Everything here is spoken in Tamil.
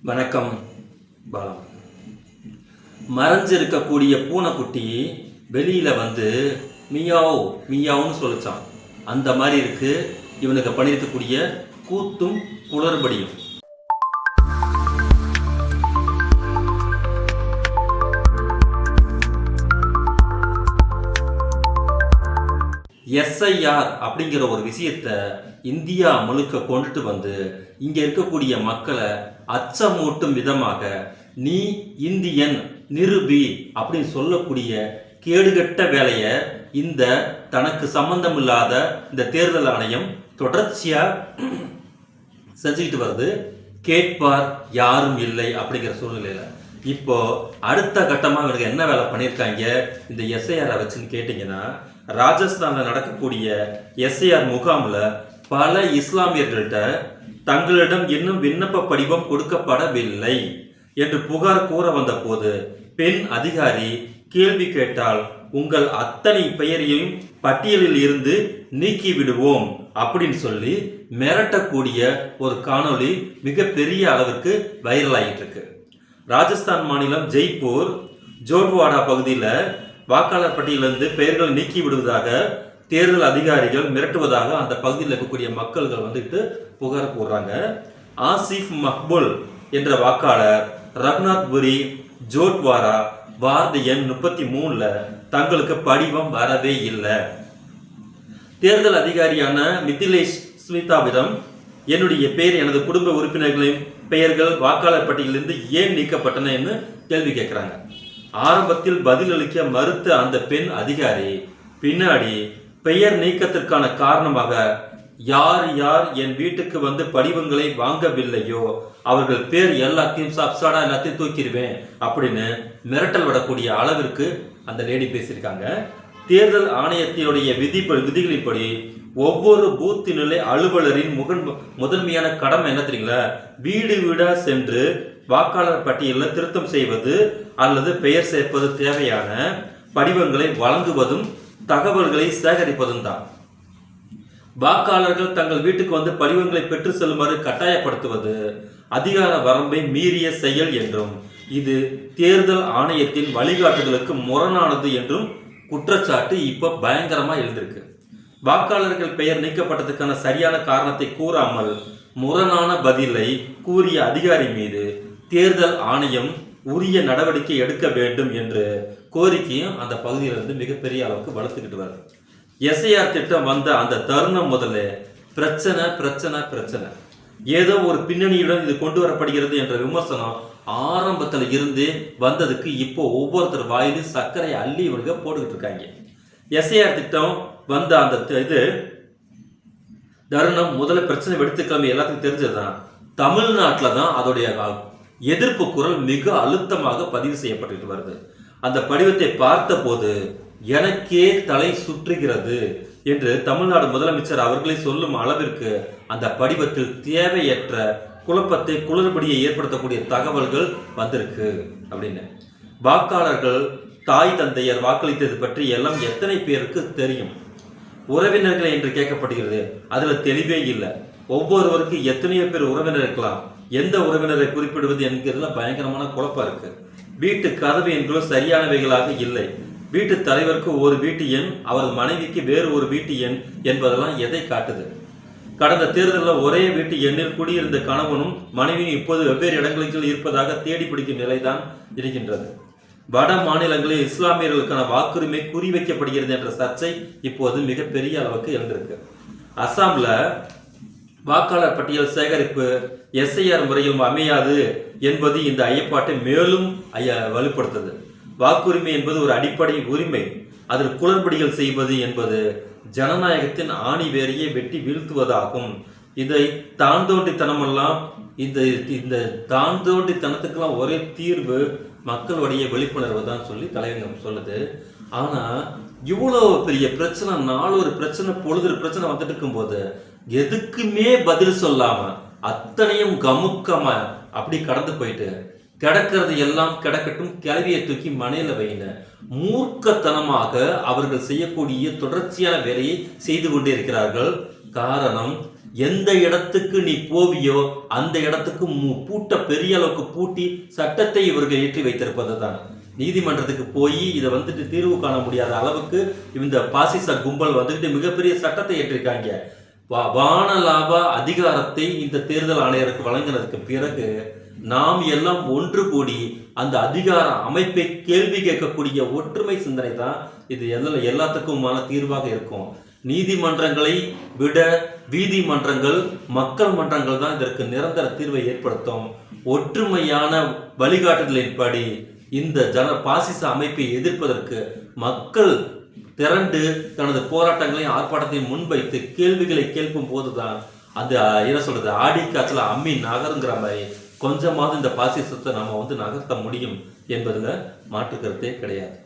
வணக்கம் பாலம். மறைஞ்சிருக்கக்கூடிய பூனைக்குட்டி வெளியில் வந்து மியாவ் மியாவுன்னு சொல்லிச்சான். அந்த மாதிரி இருக்கு இவனுக்கு பண்ணியிருக்கக்கூடிய கூத்தும் குளறுபடியும். எஸ்ஐஆர் அப்படிங்கிற ஒரு விஷயத்தை இந்தியா முழுக்க கொண்டுட்டு வந்து இங்க இருக்கக்கூடிய மக்களை அச்சமூட்டும் விதமாக நீ இந்தியன் நிருபி அப்படின்னு சொல்லக்கூடிய கேடுகட்ட வேலையை இந்த தனக்கு சம்பந்தம் இல்லாத இந்த தேர்தல் ஆணையம் தொடர்ச்சியா செஞ்சுக்கிட்டு வருது. கேட்பார் யாரும் இல்லை அப்படிங்கிற சூழ்நிலையில இப்போ அடுத்த கட்டமாக இவனுக்கு என்ன வேலை பண்ணியிருக்காங்க இந்த எஸ்ஐஆரை வச்சுன்னு கேட்டிங்கன்னா, ராஜஸ்தானில் நடக்கக்கூடிய எஸ்ஐஆர் முகாமில் பல இஸ்லாமியர்கள்ட்ட தங்களிடம் இன்னும் விண்ணப்ப படிவம் கொடுக்கப்படவில்லை என்று புகார் கூற வந்த போது பெண் அதிகாரி கேள்வி கேட்டால் உங்கள் அத்தனை பெயரையும் பட்டியலில் இருந்து நீக்கி விடுவோம் அப்படின்னு சொல்லி மிரட்டக்கூடிய ஒரு காணொளி மிகப்பெரிய அளவிற்கு வைரல் ஆகிட்டு இருக்கு. ராஜஸ்தான் மாநிலம் ஜெய்ப்பூர் ஜோட்வாடா பகுதியில் வாக்காளர் பட்டியலிருந்து பெயர்கள் நீக்கி விடுவதாக தேர்தல் அதிகாரிகள் மிரட்டுவதாக அந்த பகுதியில் இருக்கக்கூடிய மக்கள்கள் வந்துட்டு புகார் கூறுறாங்க. ஆசிஃப் மக்புல் என்ற வாக்காளர் ரகுநாத்புரி ஜோட்வாரா வார்டு எண் 33ல தங்களுக்கு படிவம் வரவே இல்லை. தேர்தல் அதிகாரியான மிதிலேஷ் ஸ்மிதாவிடம் என்னுடைய பெயர் எனது குடும்ப உறுப்பினர்களின் பெயர்கள் வாக்காளர் பட்டியலிருந்து ஏன் நீக்கப்பட்டன என்று கேள்வி கேட்கிறாங்க. ஆரம்பத்தில் பதிலளிக்க மறுத்த அந்த பெண் அதிகாரி பின்னாடி பெயர் நீக்கத்திற்கான காரணமாக யார் யார் என் வீட்டுக்கு வந்து படிவங்களை வாங்கவில்லையோ அவர்கள் பேர் எல்லாத்தையும் சப்சாடா எல்லாத்தையும் தூக்கிடுவேன் அப்படின்னு மிரட்டல் விடக்கூடிய அளவிற்கு அந்த லேடி பேசியிருக்காங்க. தேர்தல் ஆணையத்தினுடைய விதிகளின்படி ஒவ்வொரு பூத் நிலை அலுவலரின் முதன்மையான கடமை என்ன தெரியுங்களா, வீடு வீடா சென்று வாக்காளர் பட்டியலில் திருத்தம் செய்வது அல்லது பெயர் சேர்ப்பது தேவையான படிவங்களை வழங்குவதும் தகவல்களை சேகரிப்பதும் தான். வாக்காளர்கள் தங்கள் வீட்டுக்கு வந்து படிவங்களை பெற்று செல்லுமாறு கட்டாயப்படுத்துவது அதிகார வரம்பை மீறிய செயல் என்றும் இது தேர்தல் ஆணையத்தின் வழிகாட்டுதலுக்கு முரணானது என்றும் குற்றச்சாட்டு இப்ப பயங்கரமா எழுந்திருக்கு. வாக்காளர்கள் பெயர் நீக்கப்பட்டதுக்கான சரியான காரணத்தை கூறாமல் முரணான பதிலை கூறிய அதிகாரி மீது தேர்தல் ஆணையம் உரிய நடவடிக்கை எடுக்க வேண்டும் என்று கோரிக்கையும் அந்த பகுதியிலிருந்து மிகப்பெரிய அளவுக்கு வளர்த்துக்கிட்டு வருது. எஸ்ஐஆர் திட்டம் வந்த அந்த தருணம் முதல்ல பிரச்சனை பிரச்சனை பிரச்சனை ஏதோ ஒரு பின்னணியுடன் இது கொண்டு வரப்படுகிறது என்ற விமர்சனம் ஆரம்பத்தில் இருந்து வந்ததுக்கு இப்போ ஒவ்வொருத்தர் வாயிலும் சர்க்கரை அள்ளி இவனுங்க போட்டுக்கிட்டு இருக்காங்க. எஸ்ஐஆர் திட்டம் வந்த அந்த இது தருணம் முதல்ல பிரச்சனை வெடித்துக்கிழமை எல்லாத்துக்கும் தெரிஞ்சதுதான். தமிழ்நாட்டில் தான் அதோடைய எதிர்ப்பு குரல் மிக அழுத்தமாக பதிவு செய்யப்பட்டு வருது. அந்த படிவத்தை பார்த்த போது எனக்கே தலை சுற்றுகிறது என்று தமிழ்நாடு முதலமைச்சர் அவர்களே சொல்லும் அளவிற்கு அந்த படிவத்தில் தேவையற்ற குழப்பத்தை குளறுபடியை ஏற்படுத்தக்கூடிய தகவல்கள் வந்திருக்கு அப்படின்னு. வாக்காளர்கள் தாய் தந்தையர் வாக்களித்தது பற்றி எல்லாம் எத்தனை பேருக்கு தெரியும்? உறவினர்கள் என்று கேட்கப்படுகிறது, அதுல தெளிவே இல்லை. ஒவ்வொருவருக்கும் எத்தனையோ பேர் உறவினர் இருக்கலாம், எந்த உறவினரை குறிப்பிடுவது என்கிறதுல பயங்கரமான குழப்பம் இருக்கு. வீட்டு கதவு எண்களும் சரியானவைகளாக இல்லை. வீட்டு தலைவருக்கு ஒரு வீட்டு எண், அவரது மனைவிக்கு வேறு ஒரு வீட்டு எண் என்பதெல்லாம் எதை காட்டுது? கடந்த தேர்தலில் ஒரே வீட்டு எண்ணில் குடியிருந்த கணவனும் மனைவியும் இப்போது வெவ்வேறு இடங்களுக்கு இருப்பதாக தேடி பிடிக்கும் நிலைதான் இருக்கின்றது. வட மாநிலங்களில் இஸ்லாமியர்களுக்கான வாக்குரிமை குறிவைக்கப்படுகிறது என்ற சர்ச்சை இப்போது மிகப்பெரிய அளவுக்கு எழுந்திருக்கு. அசாம்ல வாக்காளர் பட்டியல் சேகரிப்பு எஸ்ஐஆர் முறையில் அமையாது என்பது இந்த ஐயப்பாட்டை மேலும் வலுப்படுத்தது. வாக்குரிமை என்பது ஒரு அடிப்படை உரிமை, அதில் குளறுபடிகள் செய்வது என்பது ஜனநாயகத்தின் ஆணி வேரையை வெட்டி வீழ்த்துவதாகும். இதை தாந்தோண்டித்தனமெல்லாம் இந்த தாந்தோண்டித்தனத்துக்கெல்லாம் ஒரே தீர்வு மக்களுடைய விழிப்புணர்வு தான் சொல்லி தலைவங்கம் சொல்லுது. ஆனா இவ்வளோ பெரிய பிரச்சனை, நாலொரு பிரச்சனை, பொழுது பிரச்சனை வந்துட்டு இருக்கும்போது எதுக்குமே பதில் சொல்லாம அத்தனையும் கமுக்கமா அப்படி கடந்து போயிட்டு கிடக்கிறது எல்லாம் கிடக்கட்டும், கிளவியை தூக்கி மனையில வைன மூர்க்கத்தனமாக அவர்கள் செய்யக்கூடிய தொடர்ச்சியான வேலையை செய்து கொண்டே இருக்கிறார்கள். காரணம், எந்த இடத்துக்கு நீ போவியோ அந்த இடத்துக்கு பூட்ட பெரிய அளவுக்கு பூட்டி சட்டத்தை இவர்கள் ஏற்றி வைத்திருப்பது தான். நீதிமன்றத்துக்கு போய் இதை வந்துட்டு தீர்வு காண முடியாத அளவுக்கு இந்த பாசிச கும்பல் வந்துட்டு மிகப்பெரிய சட்டத்தை ஏற்றிருக்காங்க. வானலாப அதிகாரத்தை இந்த தேர்தல் ஆணையருக்கு வழங்கினதுக்கு பிறகு நாம் எல்லாம் ஒன்று கூடி அந்த அதிகார அமைப்பை கேள்வி கேட்கக்கூடிய ஒற்றுமை சிந்தனை தான் இது எல்லாத்துக்குமான தீர்வாக இருக்கும். நீதிமன்றங்களை விட நீதிமன்றங்கள் மக்கள் மன்றங்கள் தான் இதற்கு நிரந்தர தீர்வை ஏற்படுத்தும். ஒற்றுமையான வழிகாட்டுதலின்படி இந்த பாசிச அமைப்பை எதிர்ப்பதற்கு மக்கள் திரண்டு தனது போராட்டங்களையும் ஆர்ப்பாட்டத்தையும் முன்வைத்து கேள்விகளை கேட்கும் போதுதான் அந்த என்ன சொல்றது ஆடி காத்துல அம்மி நகருங்கிற மாதிரி கொஞ்சமாவது இந்த பாசிசத்தை நம்ம நகர்த்த முடியும் என்பதுல மாற்று கருத்தே கிடையாது.